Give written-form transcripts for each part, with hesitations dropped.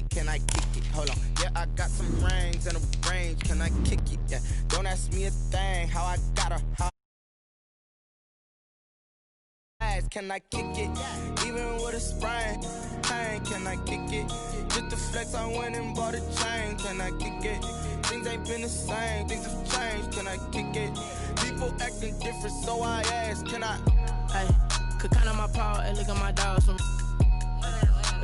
it? Can I kick it? Hold on. Yeah, I got some rings and a range. Can I kick it? Yeah. Don't ask me a thing. How I got her. Can I kick it? Even with a sprain, pain, can I kick it? Just the flex, I went and bought a chain. Can I kick it? Things ain't been the same, things have changed. Can I kick it? People acting different, so I ask, can I? Hey, could count on my power, and look at my dogs. It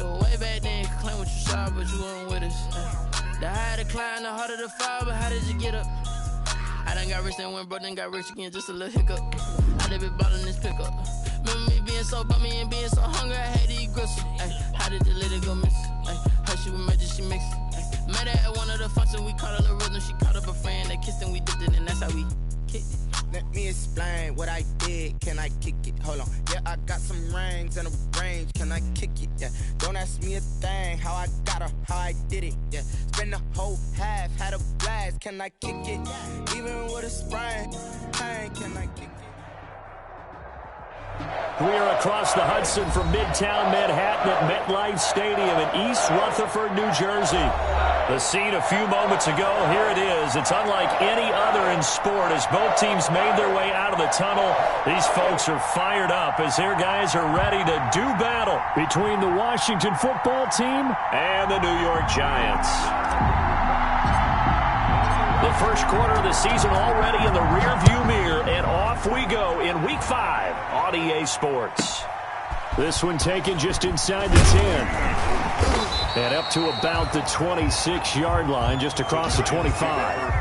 was way back then, could claim what you saw, but you weren't with us. The higher the climb, the harder the fall, but how did you get up? I done got rich and went broke, then got rich again, just a little hiccup. I done been ballin' this pickup. Remember me being so bummy and being so hungry, I had to eat gristle. Ay, how did the lady go miss? Ay, how she was magic, she mixed. Met her at one of the functions, we caught her rhythm. She caught up a friend, they kissed and we dipped it, and that's how we kicked it. Let me explain what I did. Can I kick it? Hold on. Yeah, I got some rings and a range. Can I kick it? Yeah. Don't ask me a thing. How I got her, how I did it. Yeah. Spend the whole half, had a blast. Can I kick it? Even with a sprain, pain. Can I kick it? We are across the Hudson from Midtown Manhattan at MetLife Stadium in East Rutherford, New Jersey. The scene a few moments ago, here it is. It's unlike any other in sport as both teams made their way out of the tunnel. These folks are fired up as their guys are ready to do battle between the Washington football team and the New York Giants. The first quarter of the season already in the rearview mirror, and off we go in Week 5 on EA Sports. This one taken just inside the 10. And up to about the 26-yard line, just across the 25.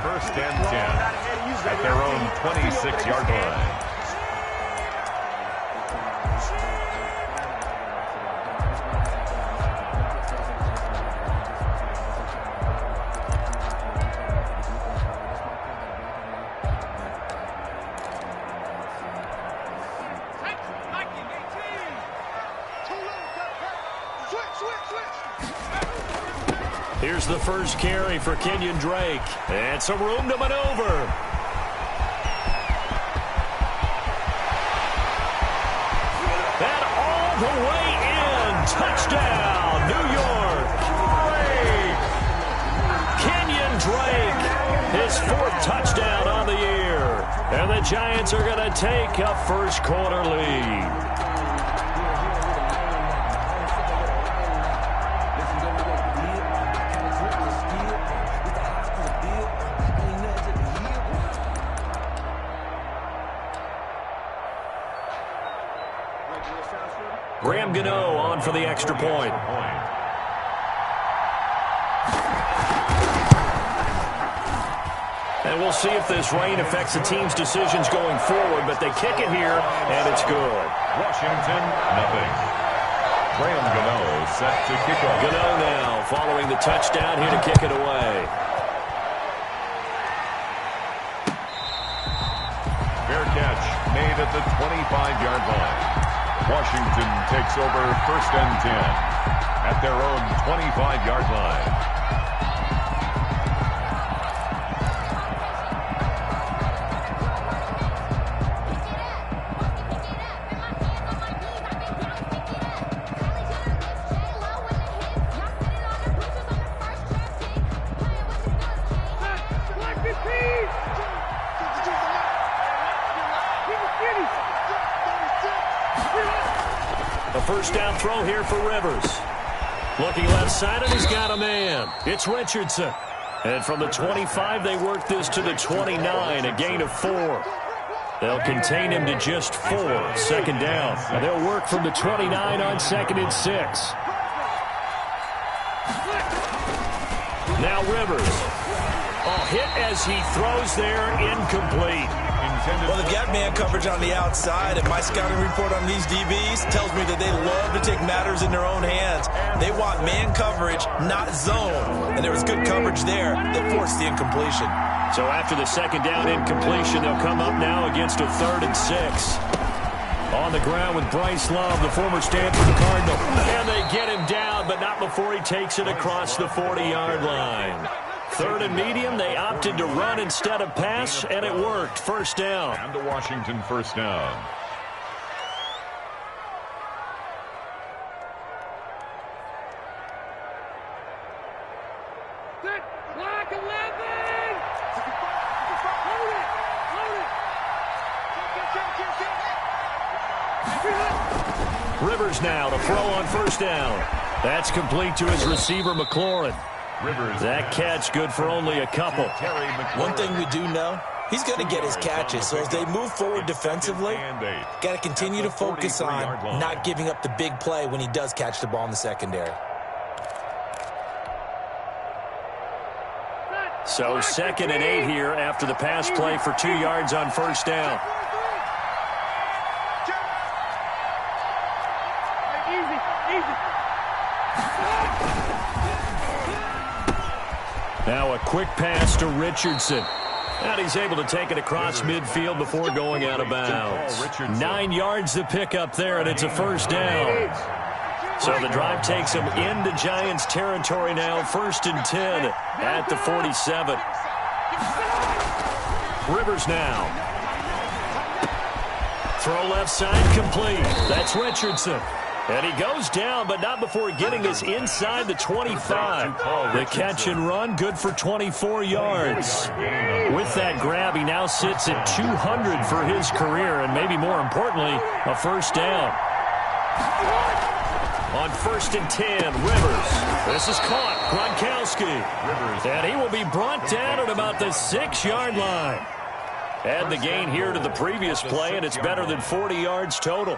First and 10 at their own 26-yard line. Here's the first carry for Kenyon Drake. And some room to maneuver. And all the way in. Touchdown, New York. Kenyon Drake, his 4th touchdown on the year. And the Giants are going to take a first quarter lead. Graham Gano on for the extra point. And we'll see if this rain affects the team's decisions going forward, but they kick it here, and it's good. Washington, nothing. Graham Gano set to kick off. Gano now following the touchdown here to kick it away. Fair catch made at the 25-yard line. Washington takes over first and 10 at their own 25-yard line. A first down throw here for Rivers. Looking left side, and he's got a man. It's Richardson. And from the 25, they work this to the 29, a gain of 4. They'll contain him to just 4, second down. And they'll work from the 29 on 2nd and 6. Now Rivers. Hit as he throws there, incomplete. Well, they've got man coverage on the outside, and my scouting report on these DBs tells me that they love to take matters in their own hands. They want man coverage, not zone. And there was good coverage there that forced the incompletion. So after the second down incompletion, they'll come up now against a 3rd and 6. On the ground with Bryce Love, the former Stanford Cardinal. And they get him down, but not before he takes it across the 40-yard line. 3rd and medium, they opted to run instead of pass, and it worked. First down. And the Washington first down. Rivers now to throw on first down. That's complete to his receiver, McLaurin. That catch good for only a couple. One thing we do know, he's going to get his catches. So as they move forward defensively, got to continue to focus on not giving up the big play when he does catch the ball in the secondary. So 2nd and 8 here after the pass play for 2 yards on first down. Now a quick pass to Richardson. And he's able to take it across midfield before going out of bounds. 9 yards to pick up there, and it's a first down. So the drive takes him into Giants territory now, 1st and 10 at the 47. Rivers now. Throw left side complete. That's Richardson. And he goes down, but not before getting us inside the 25. The catch and run, good for 24 yards. With that grab, he now sits at 200 for his career, and maybe more importantly, a first down. On 1st and 10, Rivers. This is caught. Gronkowski. And he will be brought down at about the 6-yard line. Add the gain here to the previous play, and it's better than 40 yards total.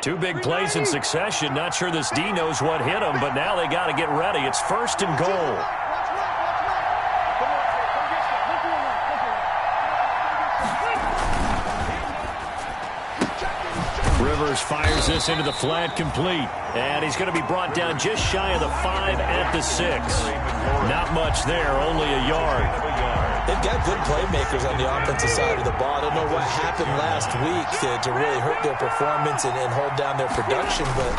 Two big plays in succession. Not sure this D knows what hit him, but now they got to get ready. It's 1st and goal. Rivers fires this into the flat complete. And he's going to be brought down just shy of the 5 at the 6. Not much there, only a yard. They've got good playmakers on the offensive side of the ball. I don't know what happened last week to really hurt their performance and hold down their production, but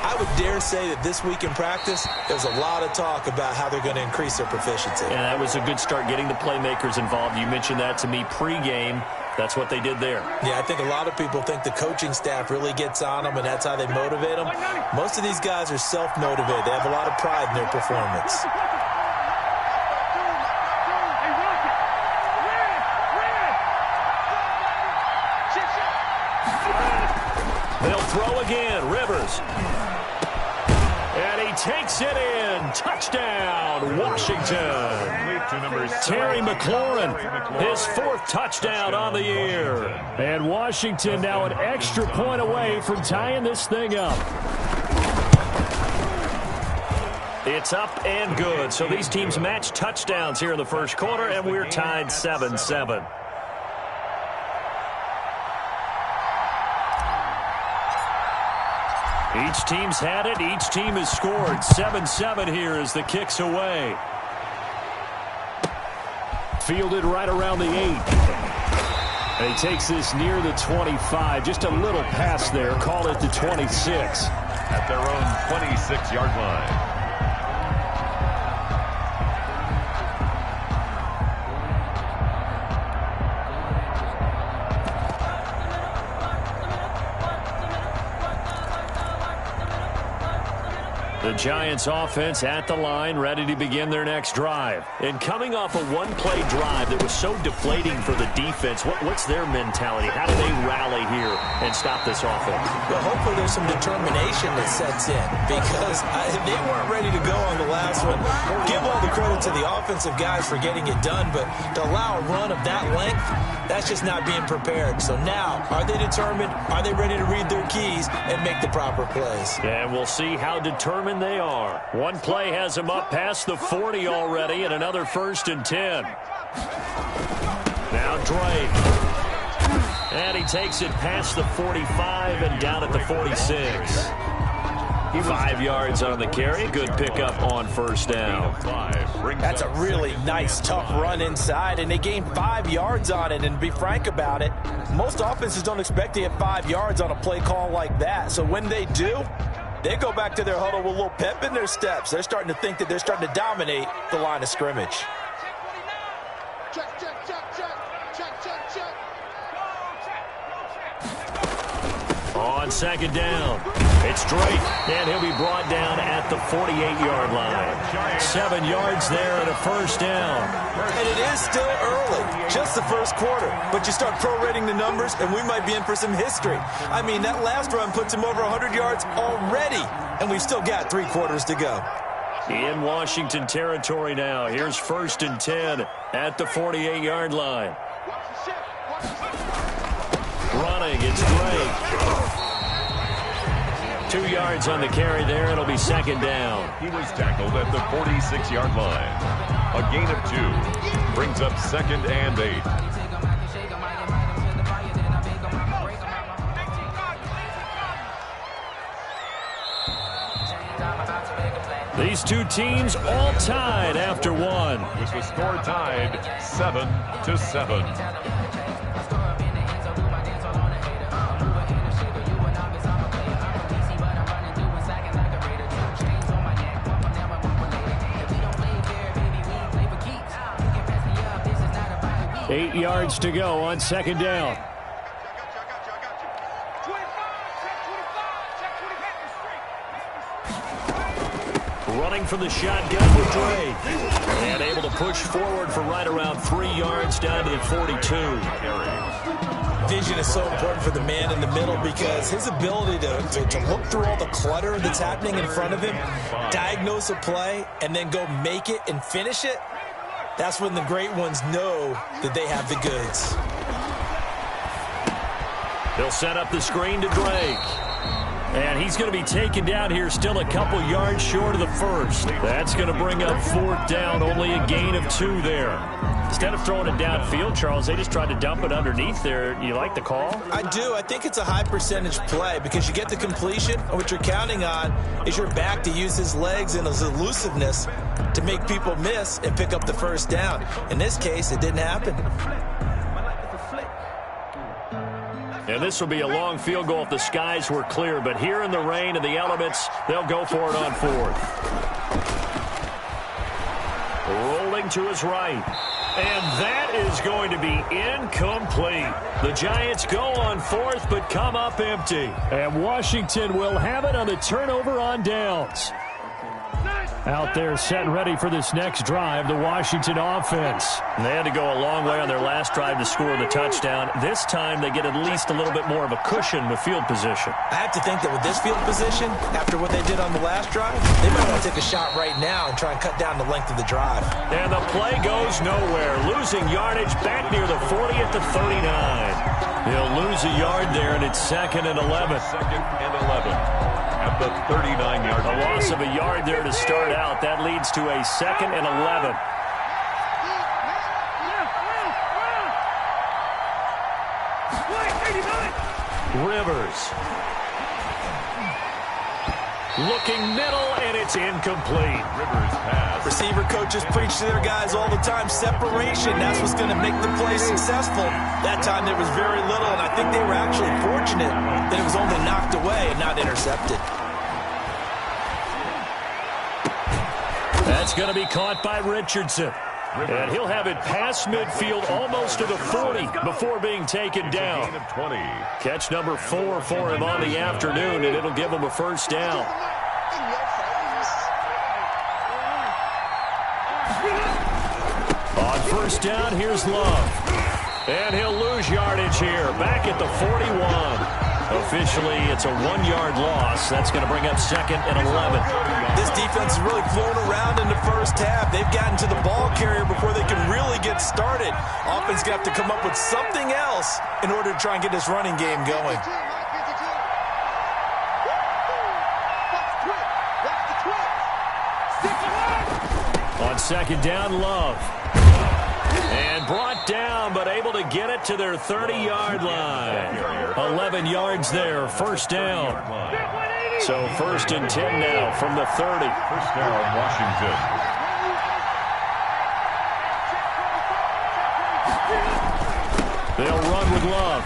I would dare say that this week in practice, there's a lot of talk about how they're going to increase their proficiency. And that was a good start, getting the playmakers involved. You mentioned that to me pregame. That's what they did there. Yeah, I think a lot of people think the coaching staff really gets on them, and that's how they motivate them. Most of these guys are self-motivated. They have a lot of pride in their performance. They'll throw again. Rivers. And he takes it in. Touchdown, Washington. Terry McLaurin, his 4th touchdown on the year. And Washington now an extra point away from tying this thing up. It's up and good. So these teams match touchdowns here in the first quarter, and we're tied 7-7. Each team's had it. Each team has scored. 7-7 here as the kick's away. Fielded right around the 8. And he takes this near the 25. Just a little pass there. Call it the 26. At their own 26-yard line. The Giants offense at the line, ready to begin their next drive. And coming off a one-play drive that was so deflating for the defense, what's their mentality? How do they rally here and stop this offense? Well, hopefully there's some determination that sets in, because they weren't ready to go on the last one. Give all the credit to the offensive guys for getting it done, but to allow a run of that length, that's just not being prepared. So now, are they determined? Are they ready to read their keys and make the proper plays? And we'll see how determined they are. One play has them up past the 40 already, and another 1st and 10. Now Drake. And he takes it past the 45 and down at the 46. 5 yards on the carry. Good pickup on first down. That's a really nice, tough run inside, and they gained 5 yards on it. And to be frank about it, most offenses don't expect to get 5 yards on a play call like that. So when they do, they go back to their huddle with a little pep in their steps. They're starting to think that they're starting to dominate the line of scrimmage. On second down, it's Drake, and he'll be brought down at the 48-yard line. 7 yards there and a first down. And it is still early, just the first quarter. But you start prorating the numbers, and we might be in for some history. I mean, that last run puts him over 100 yards already, and we've still got 3 quarters to go. In Washington territory now. Here's 1st and 10 at the 48-yard line. Running, it's Drake. 2 yards on the carry there. It'll be second down. He was tackled at the 46-yard line. A gain of 2 brings up 2nd and 8. These two teams all tied after 1. With the score tied 7-7. 8 yards to go on second down. Running from the shotgun with Drake. And able to push forward for right around 3 yards down to the 42. Vision is so important for the man in the middle because his ability to look through all the clutter that's happening in front of him, diagnose a play, and then go make it and finish it, that's when the great ones know that they have the goods. They'll set up the screen to Drake. And he's going to be taken down here still a couple yards short of the first. That's going to bring up 4th down, only a gain of 2 there. Instead of throwing it downfield, Charles, they just tried to dump it underneath there. You like the call? I do. I think it's a high percentage play because you get the completion, and what you're counting on is your back to use his legs and his elusiveness to make people miss and pick up the first down. In this case, it didn't happen. And this will be a long field goal if the skies were clear. But here in the rain and the elements, they'll go for it on 4th. Rolling to his right. And that is going to be incomplete. The Giants go on 4th but come up empty. And Washington will have it on the turnover on downs. Out there set and ready for this next drive, the Washington offense. And they had to go a long way on their last drive to score the touchdown. This time they get at least a little bit more of a cushion with field position. I have to think that with this field position, after what they did on the last drive, they might want to take a shot right now and try and cut down the length of the drive. And the play goes nowhere. Losing yardage back near the 40 at the 39. He'll lose a yard there, and it's 2nd and 11. 2nd and 11. At the 39-yard line. A loss of a yard there to start out. That leads to a 2nd and 11. Rivers. Looking middle, and it's incomplete. Rivers pass. Receiver coaches preach to their guys all the time, separation. That's what's going to make the play successful. That time there was very little, and I think they were actually fortunate that it was only knocked away and not intercepted. That's going to be caught by Richardson. And he'll have it past midfield almost to the 40 before being taken down. Catch number 4 for him on the afternoon, and it'll give him a first down. On first down, here's Love. And he'll lose yardage here, back at the 41. Officially, it's a 1-yard loss. That's going to bring up 2nd and 11. This defense is really flown around in the first half. They've gotten to the ball carrier before they can really get started. Offense going to have to come up with something else in order to try and get this running game going. On second down, Love. And brought down, but able to get it to their 30-yard line. 11 yards there, first down. So 1st and 10 now from the 30. First down, Washington. They'll run with Love.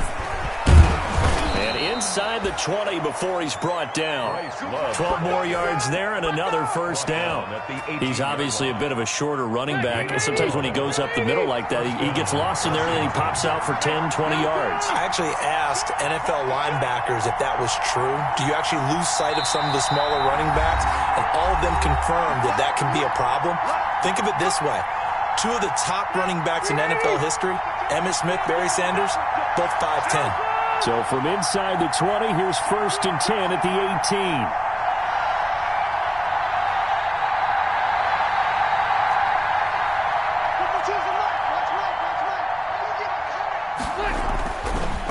And inside the 20 before he's brought down. 12 more yards there and another first down. He's obviously a bit of a shorter running back, and sometimes when he goes up the middle like that, he gets lost in there and then he pops out for 10, 20 yards. I actually asked NFL linebackers if that was true. Do you actually lose sight of some of the smaller running backs? And all of them confirmed that that can be a problem. Think of it this way. Two of the top running backs in NFL history, Emmitt Smith, Barry Sanders, both 5'10". So from inside the 20, here's 1st and 10 at the 18.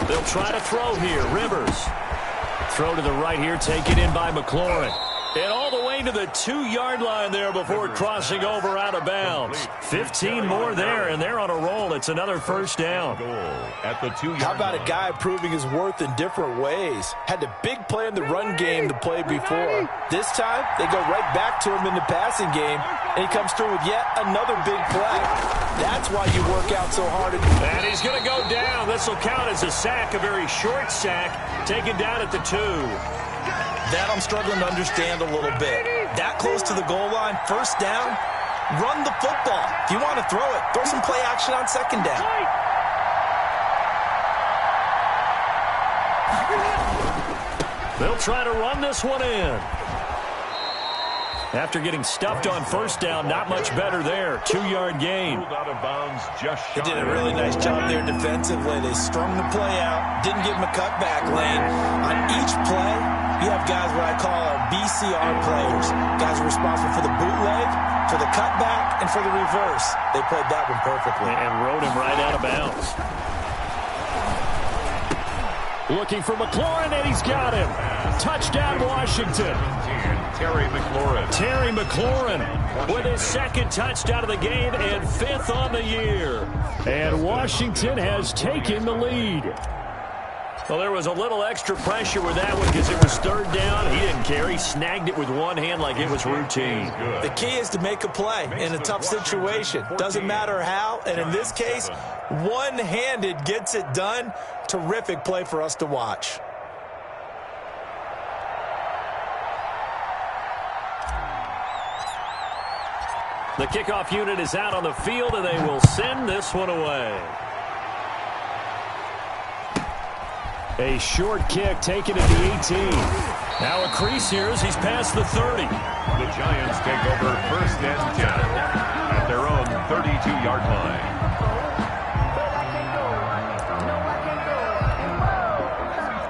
They'll try to throw here. Rivers. Throw to the right here, taken in by McLaurin. And all the way to the 2-yard line there before crossing over out of bounds. 15 more there, and they're on a roll. It's another first down. How about a guy proving his worth in different ways? Had a big play in the run game to play before. This time, they go right back to him in the passing game, and he comes through with yet another big play. That's why you work out so hard. And he's going to go down. This will count as a sack, a very short sack, taken down at the 2. That I'm struggling to understand a little bit. That close to the goal line, first down, run the football. If you want to throw it, throw some play action on second down. They'll try to run this one in. After getting stuffed on first down, not much better there. 2-yard gain. They did a really nice job there defensively. They strung the play out, didn't give him a cutback lane. On each play, you have guys what I call our BCR players. Guys are responsible for the bootleg, for the cutback, and for the reverse. They played that one perfectly. And rode him right out of bounds. Looking for McLaurin, and he's got him. Touchdown, Washington. Terry McLaurin with his 2nd touchdown of the game and 5th on the year. And Washington has taken the lead. Well, there was a little extra pressure with that one because it was 3rd down. He didn't care. He snagged it with one hand like it was routine. The key is to make a play in a tough situation. Doesn't matter how, and in this case, one-handed gets it done. Terrific play for us to watch. The kickoff unit is out on the field, and they will send this one away. A short kick taken at the 18. Now a crease here as he's past the 30. The Giants take over 1st and 10 at their own 32-yard line.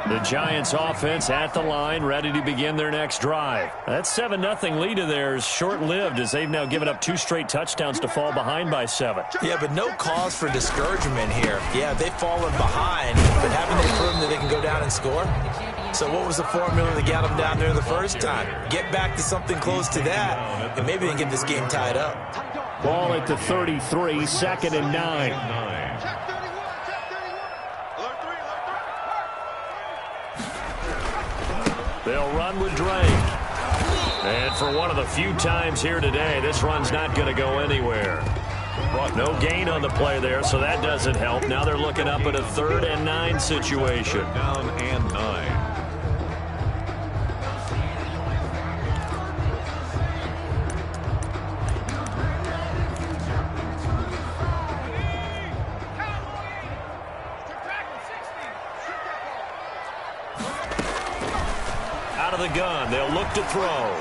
The Giants offense at the line, ready to begin their next drive. That 7-0 lead of theirs short-lived as they've now given up 2 straight touchdowns to fall behind by 7. Yeah, but no cause for discouragement here. Yeah, they've fallen behind, but haven't they proven that they can go down and score? So what was the formula that got them down there the first time? Get back to something close to that, and maybe they can get this game tied up. Ball at the 33, 2nd and 9. They'll run with Drake. And for one of the few times here today, this run's not going to go anywhere. No gain on the play there, so that doesn't help. Now they're looking up at a 3rd and 9 situation. Down and 9. Out of the gun, they'll look to throw.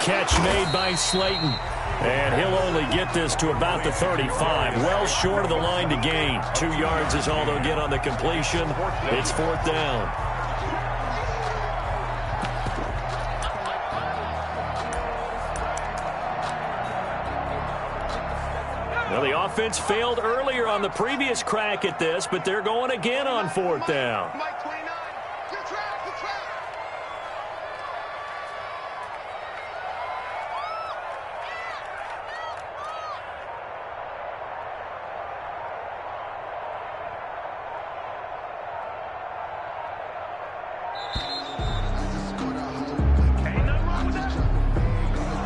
Catch made by Slayton. And he'll only get this to about the 35. Well short of the line to gain. 2 yards is all they'll get on the completion. It's 4th down. Well, the offense failed earlier on the previous crack at this, but they're going again on 4th down.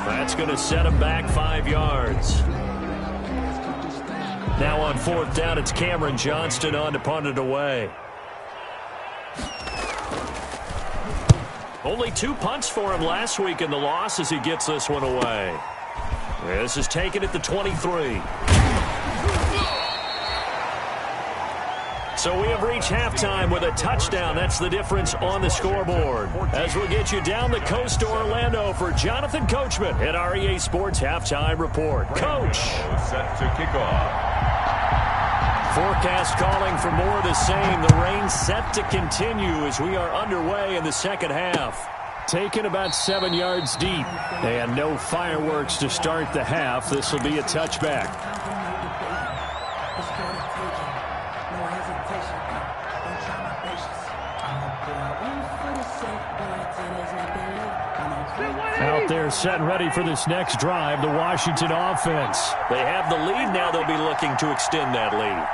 That's going to set him back 5 yards. Now on 4th down, it's Cameron Johnston on to punt it away. Only 2 punts for him last week in the loss as he gets this one away. This is taken at the 23. So we have reached halftime with a touchdown. That's the difference on the scoreboard. As we'll get you down the coast to Orlando for Jonathan Coachman at our EA Sports Halftime Report. Coach. Set to kick off. Forecast calling for more of the same. The rain set to continue as we are underway in the second half. Taken about 7 yards deep. And no fireworks to start the half. This will be a touchback. Out there set and ready for this next drive, the Washington offense. They have the lead now. They'll be looking to extend that lead.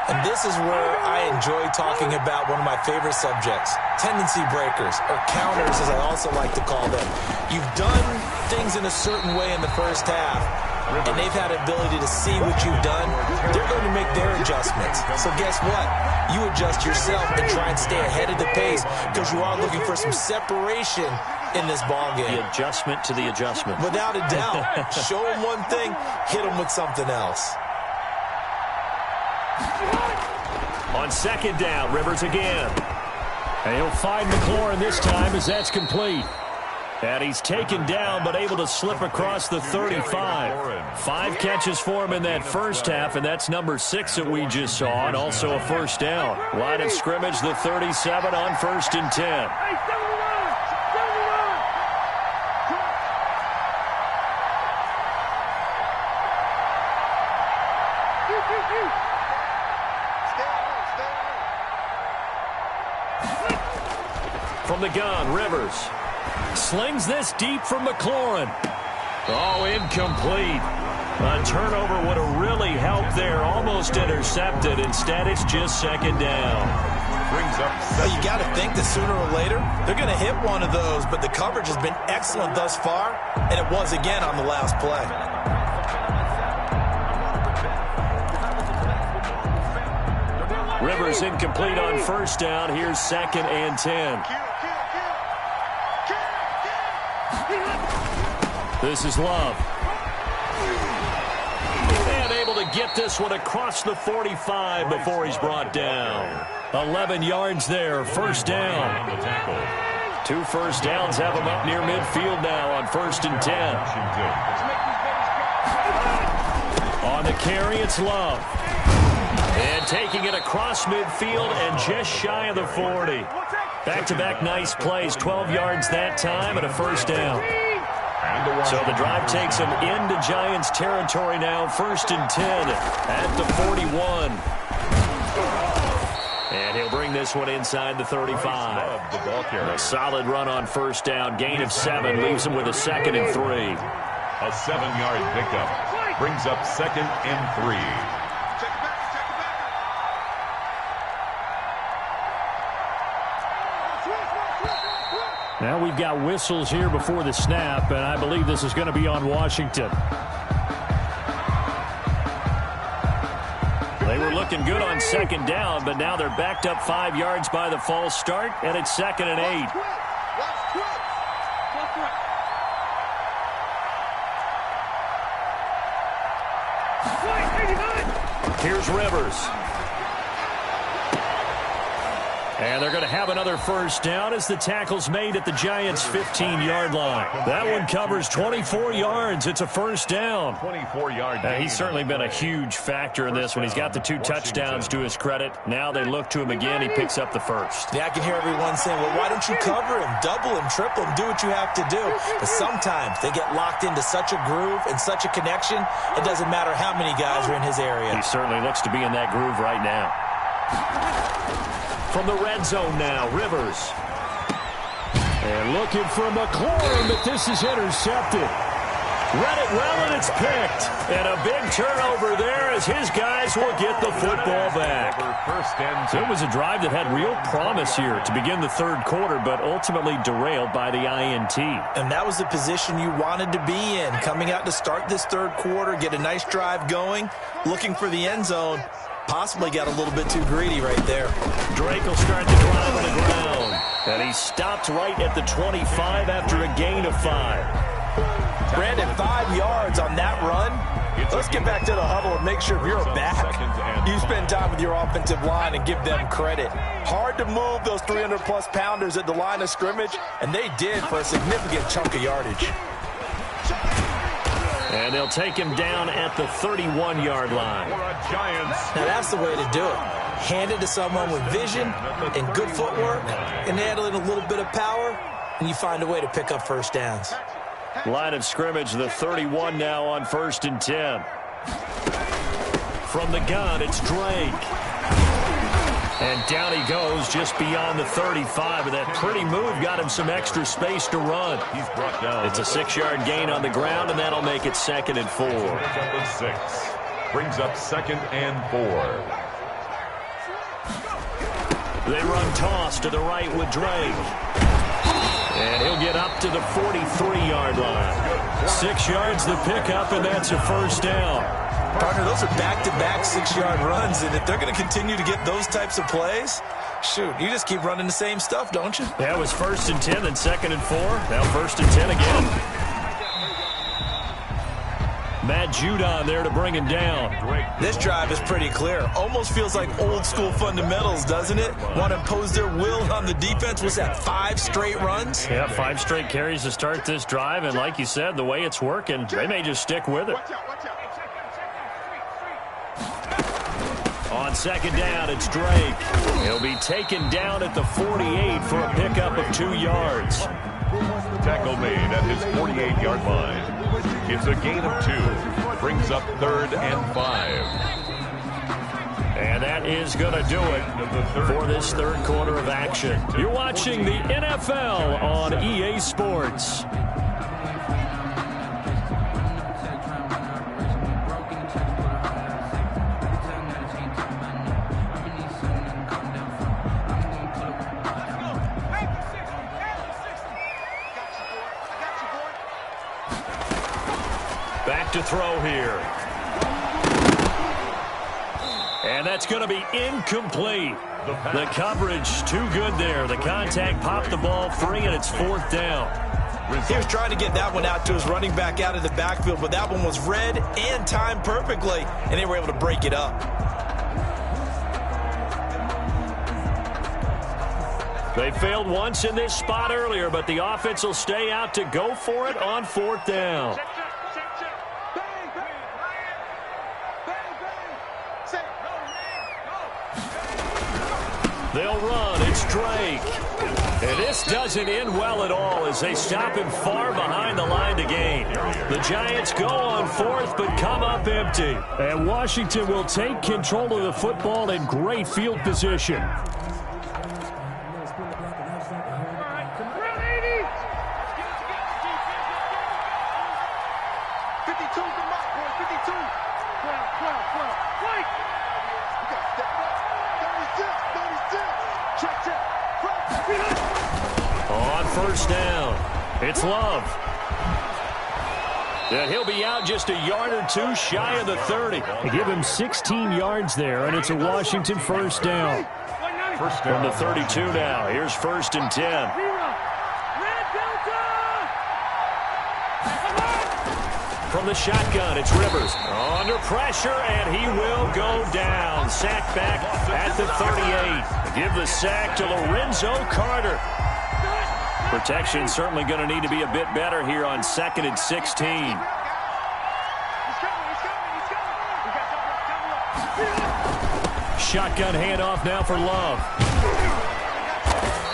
And this is where I enjoy talking about one of my favorite subjects, tendency breakers, or counters as I also like to call them. You've done things in a certain way in the first half, and they've had the ability to see what you've done. They're going to make their adjustments. So guess what? You adjust yourself and try and stay ahead of the pace because you are looking for some separation in this ballgame. The adjustment to the adjustment. Without a doubt. Show them one thing, hit them with something else. On second down, Rivers again. And he'll find McLaurin this time as that's complete. And he's taken down but able to slip across the 35. 5 catches for him in that first half, and that's number 6 that we just saw, and also a first down. Line of scrimmage, the 37 on 1st and 10. From the gun, Rivers slings this deep from McLaurin. Oh, incomplete. A turnover would have really helped there. Almost intercepted. Instead, it's just second down. Brings up well, you got to think that sooner or later, they're going to hit one of those, but the coverage has been excellent thus far, and it was again on the last play. Rivers incomplete on first down. Here's 2nd and 10. This is Love. And able to get this one across the 45 before he's brought down. 11 yards there, first down. 2 first downs have him up near midfield now on 1st and 10. On the carry, it's Love. And taking it across midfield and just shy of the 40. Back-to-back nice plays, 12 yards that time and a first down. So the drive takes him into Giants territory now, 1st and 10 at the 41. And he'll bring this one inside the 35. A solid run on first down, gain of 7, leaves him with a 2nd and 3. A 7-yard pickup brings up 2nd and 3. Now we've got whistles here before the snap, and I believe this is going to be on Washington. They were looking good on second down, but now they're backed up 5 yards by the false start, and it's 2nd and 8. Here's Rivers. And they're going to have another first down as the tackle's made at the Giants' 15-yard line. That one covers 24 yards. It's a first down. 24-yard. He's certainly been a huge factor in this one. He's got the 2 touchdowns to his credit. Now they look to him again. He picks up the first. Yeah, I can hear everyone saying, well, why don't you cover him, double him, triple him, do what you have to do. But sometimes they get locked into such a groove and such a connection, it doesn't matter how many guys are in his area. He certainly looks to be in that groove right now. From the red zone now, Rivers. And looking for McLaurin, but this is intercepted. Read it well, and it's picked. And a big turnover there as his guys will get the football back. So it was a drive that had real promise here to begin the third quarter, but ultimately derailed by the INT. And that was the position you wanted to be in, coming out to start this third quarter, get a nice drive going, looking for the end zone. Possibly got a little bit too greedy right there. Drake will start the drive on the ground. And he stopped right at the 25 after a gain of 5. Brandon, 5 yards on that run. Let's get back to the huddle and make sure if you're back, you spend time with your offensive line and give them credit. Hard to move those 300-plus pounders at the line of scrimmage, and they did for a significant chunk of yardage. And they'll take him down at the 31-yard line. Now that's the way to do it. Hand it to someone with vision and good footwork, and add in a little bit of power, and you find a way to pick up first downs. Line of scrimmage, the 31 now on 1st and 10. From the gun, it's Drake. And down he goes just beyond the 35. And that pretty move got him some extra space to run. He's brought down. It's a 6-yard gain on the ground, and that'll make it 2nd and 4. Brings up 2nd and 4. They run toss to the right with Drake. And he'll get up to the 43-yard line. 6 yards the pickup, and that's a first down. Partner, those are back-to-back 6-yard runs, and if they're going to continue to get those types of plays, shoot, you just keep running the same stuff, don't you? That was 1st and 10, then 2nd and 4. Now 1st and 10 again. Matt Judon there to bring him down. This drive is pretty clear. Almost feels like old-school fundamentals, doesn't it? Want to impose their will on the defense. Was that 5 straight runs? Yeah, 5 straight carries to start this drive, and like you said, the way it's working, they may just stick with it. On 2nd down, it's Drake. He'll be taken down at the 48 for a pickup of 2 yards. Tackle made at his 48-yard line. It's a gain of 2. Brings up 3rd and 5. And that is going to do it for this 3rd quarter of action. You're watching the NFL on EA Sports. Back to throw here. And that's going to be incomplete. The coverage too good there. The contact popped the ball free, and it's 4th down. He was trying to get that one out to his running back out of the backfield, but that one was read and timed perfectly, and they were able to break it up. They failed once in this spot earlier, but the offense will stay out to go for it on 4th down. They'll run. It's Drake. And this doesn't end well at all as they stop him far behind the line to gain. The Giants go on 4th but come up empty. And Washington will take control of the football in great field position. On 1st down, it's Love. And he'll be out just a yard or 2 shy of the 30. They give him 16 yards there, and it's a Washington 1st down. From the 32 now, here's 1st and 10. From the shotgun, it's Rivers. Under pressure, and he will go down. Sacked back at the 38. Give the sack to Lorenzo Carter. Protection certainly going to need to be a bit better here on 2nd and 16. Shotgun handoff now for Love.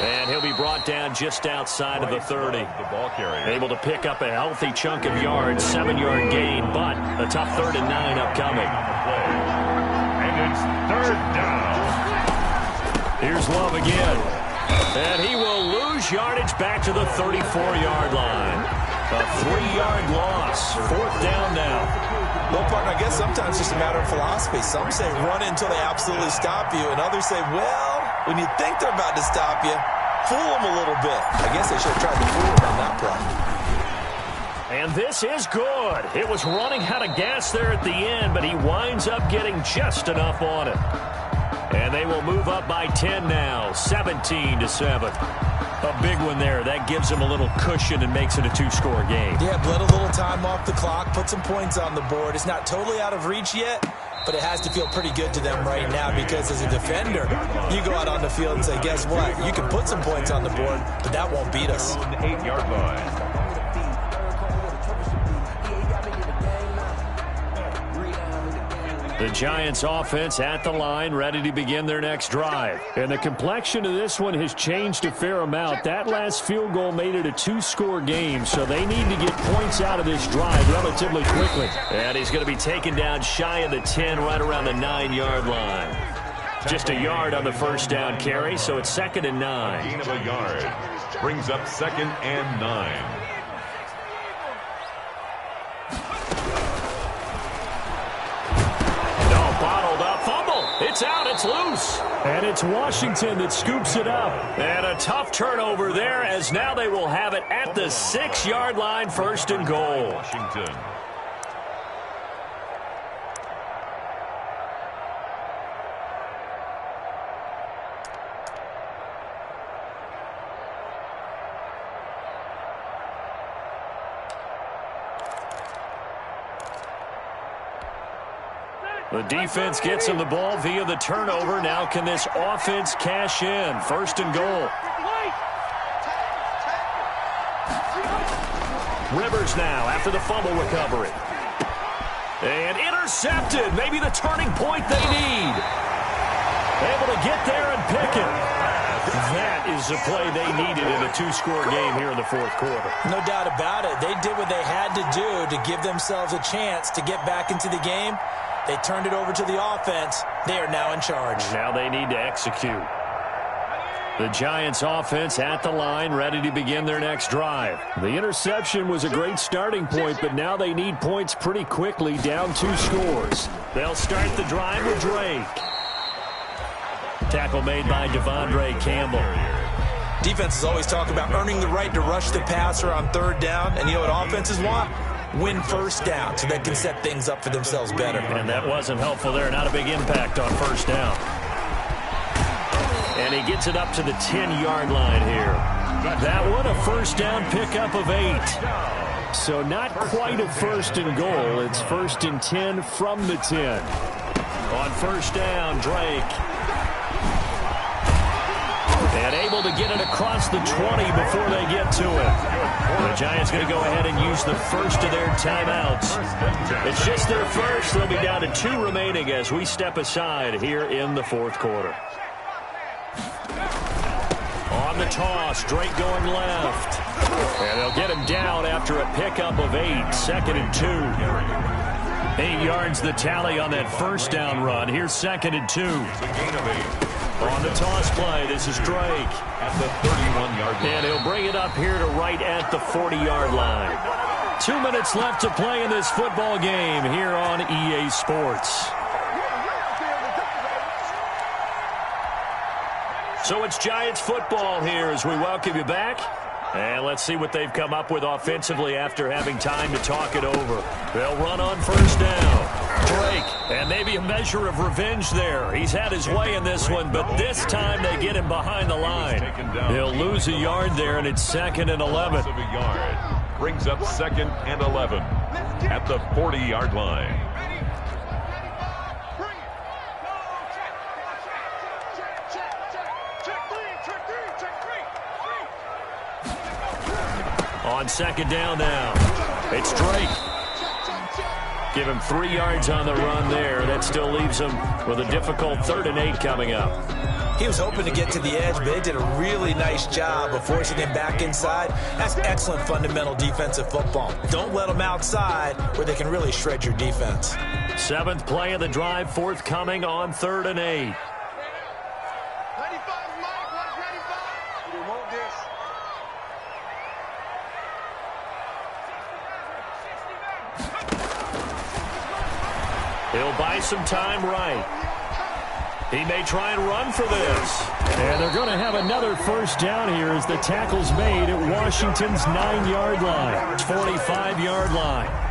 And he'll be brought down just outside of the 30. Able to pick up a healthy chunk of yards, 7-yard gain, but a tough 3rd and 9 upcoming. And it's 3rd down. Here's Love again. And he will lose yardage back to the 34-yard line. A 3-yard loss. 4th down now. Well, partner, I guess sometimes it's just a matter of philosophy. Some say run until they absolutely stop you, and others say, well, when you think they're about to stop you, fool them a little bit. I guess they should have tried to fool them on that play. And this is good. It was running out of gas there at the end, but he winds up getting just enough on it. And they will move up by 10 now, 17-7. A big one there. That gives him a little cushion and makes it a 2-score game. Yeah, bled a little time off the clock, put some points on the board. It's not totally out of reach yet, but it has to feel pretty good to them right now because as a defender, you go out on the field and say, guess what? You can put some points on the board, but that won't beat us. 8-yard line. The Giants offense at the line, ready to begin their next drive. And the complexion of this one has changed a fair amount. That last field goal made it a 2-score game, so they need to get points out of this drive relatively quickly. And he's going to be taken down shy of the 10, right around the 9-yard line. Just a yard on the first down carry, so it's 2nd and 9. Gain of a yard. Brings up 2nd and 9. Bottled up, fumble. It's out, it's loose. And it's Washington that scoops it up. And a tough turnover there as now they will have it at the 6-yard line, 1st and goal. Washington. The defense gets him the ball via the turnover. Now can this offense cash in? 1st and goal. Rivers now after the fumble recovery. And intercepted. Maybe the turning point they need. Able to get there and pick it. That is the play they needed in a 2-score game here in the 4th quarter. No doubt about it. They did what they had to do to give themselves a chance to get back into the game. They turned it over to the offense. They are now in charge. Now they need to execute. The Giants offense at the line, ready to begin their next drive. The interception was a great starting point, but now they need points pretty quickly, down 2 scores. They'll start the drive with Drake. Tackle made by Devondre Campbell. Defenses always talk about earning the right to rush the passer on 3rd down, and you know what offenses want? Win 1st down so they can set things up for themselves better. And that wasn't helpful there. Not a big impact on 1st down. And he gets it up to the 10-yard line here. That one a 1st down pickup of 8. So not quite a 1st and goal. It's 1st and 10 from the 10. On 1st down, Drake. And able to get it across the 20 before they get to it. The Giants going to go ahead and use the first of their timeouts. It's just their first. They'll be down to 2 remaining as we step aside here in the 4th quarter. On the toss, Drake going left. And they'll get him down after a pickup of 8, 2nd and 2. 8 yards the tally on that 1st down run. Here's 2nd and 2. Gain of 8. On the toss play, this is Drake. At the 31-yard line. And he'll bring it up here to right at the 40-yard line. 2 minutes left to play in this football game here on EA Sports. So it's Giants football here as we welcome you back. And let's see what they've come up with offensively after having time to talk it over. They'll run on 1st down. Drake, and maybe a measure of revenge there. He's had his way in this one, but this time they get him behind the line. He'll lose a yard there, and it's 2nd and 11. Brings up 2nd and 11 at the 40-yard line. On 2nd down now, it's Drake. Give him 3 yards on the run there. That still leaves him with a difficult 3rd and 8 coming up. He was hoping to get to the edge, but they did a really nice job of forcing him back inside. That's excellent fundamental defensive football. Don't let them outside where they can really shred your defense. 7th play of the drive forthcoming on 3rd and 8. He'll buy some time right. He may try and run for this. And they're going to have another first down here as the tackle's made at Washington's 9-yard line. 45-yard line.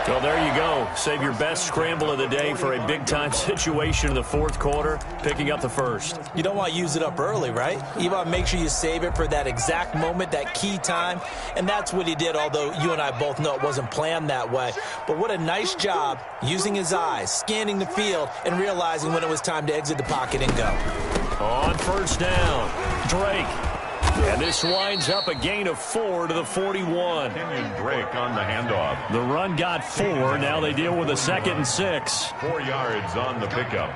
Well, there you go. Save your best scramble of the day for a big-time situation in the fourth quarter, picking up the first. You don't want to use it up early, right? You want to make sure you save it for that exact moment, that key time, and that's what he did, although you and I both know it wasn't planned that way. But what a nice job using his eyes, scanning the field, and realizing when it was time to exit the pocket and go. On first down, Drake. And this winds up a gain of 4 to the 41. Kenyon Drake on the handoff. The run got 4. Now they deal with a 2nd and 6. 4 yards on the pickup.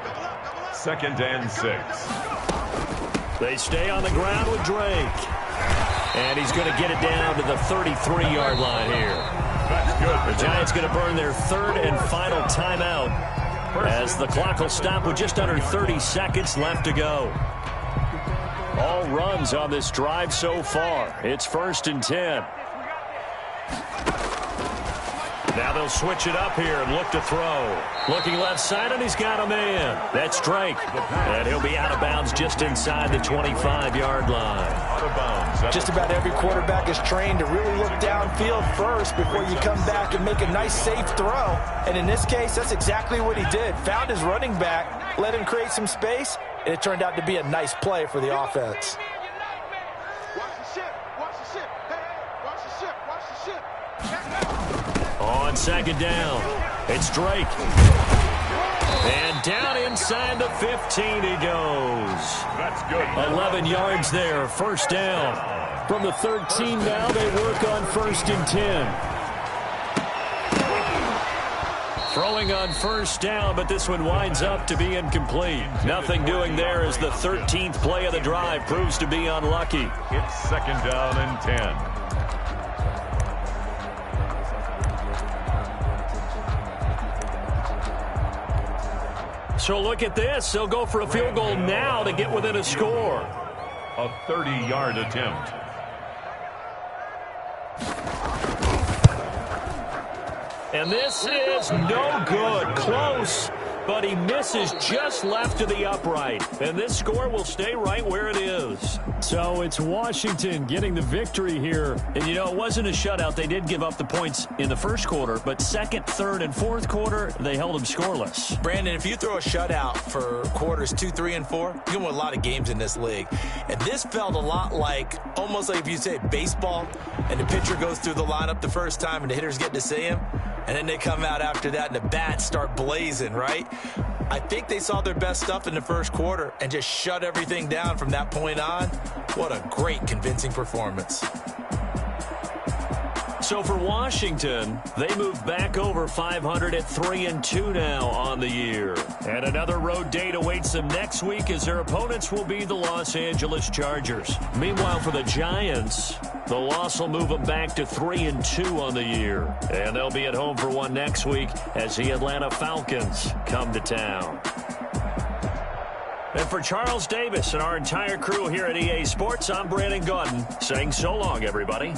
2nd and 6. They stay on the ground with Drake. And he's going to get it down to the 33-yard line here. That's good. The Giants going to burn their 3rd and final timeout as the clock will stop with just under 30 seconds left to go. All runs on this drive so far. It's 1st and 10. Now they'll switch it up here and look to throw. Looking left side, and he's got a man. That's Drake. And he'll be out of bounds just inside the 25-yard line. Out of bounds. Just about every quarterback is trained to really look downfield first before you come back and make a nice, safe throw. And in this case, that's exactly what he did. Found his running back, let him create some space, and it turned out to be a nice play for the offense. On 2nd down, it's Drake. And down inside the 15 he goes. That's good. 11 yards there, 1st down. From the 13 now, they work on 1st and 10. Throwing on 1st down, but this one winds up to be incomplete. Nothing doing there as the 13th play of the drive proves to be unlucky. It's 2nd down and 10. So look at this. They'll go for a field goal now to get within a score. A 30-yard attempt. And this is no good. Close, but he misses just left to the upright. And this score will stay right where it is. So it's Washington getting the victory here. And, you know, it wasn't a shutout. They did give up the points in the first quarter, but 2nd, 3rd, and 4th quarter, they held them scoreless. Brandon, if you throw a shutout for quarters 2, 3, and 4, you can win a lot of games in this league. And this felt a lot like, almost like if you say baseball, and the pitcher goes through the lineup the first time and the hitters get to see him, and then they come out after that and the bats start blazing, right? I think they saw their best stuff in the first quarter and just shut everything down from that point on. What a great, convincing performance. So for Washington, they move back over 500 at 3-2 now on the year. And another road date awaits them next week as their opponents will be the Los Angeles Chargers. Meanwhile, for the Giants, the loss will move them back to 3-2 on the year. And they'll be at home for one next week as the Atlanta Falcons come to town. And for Charles Davis and our entire crew here at EA Sports, I'm Brandon Gaudin saying so long, everybody.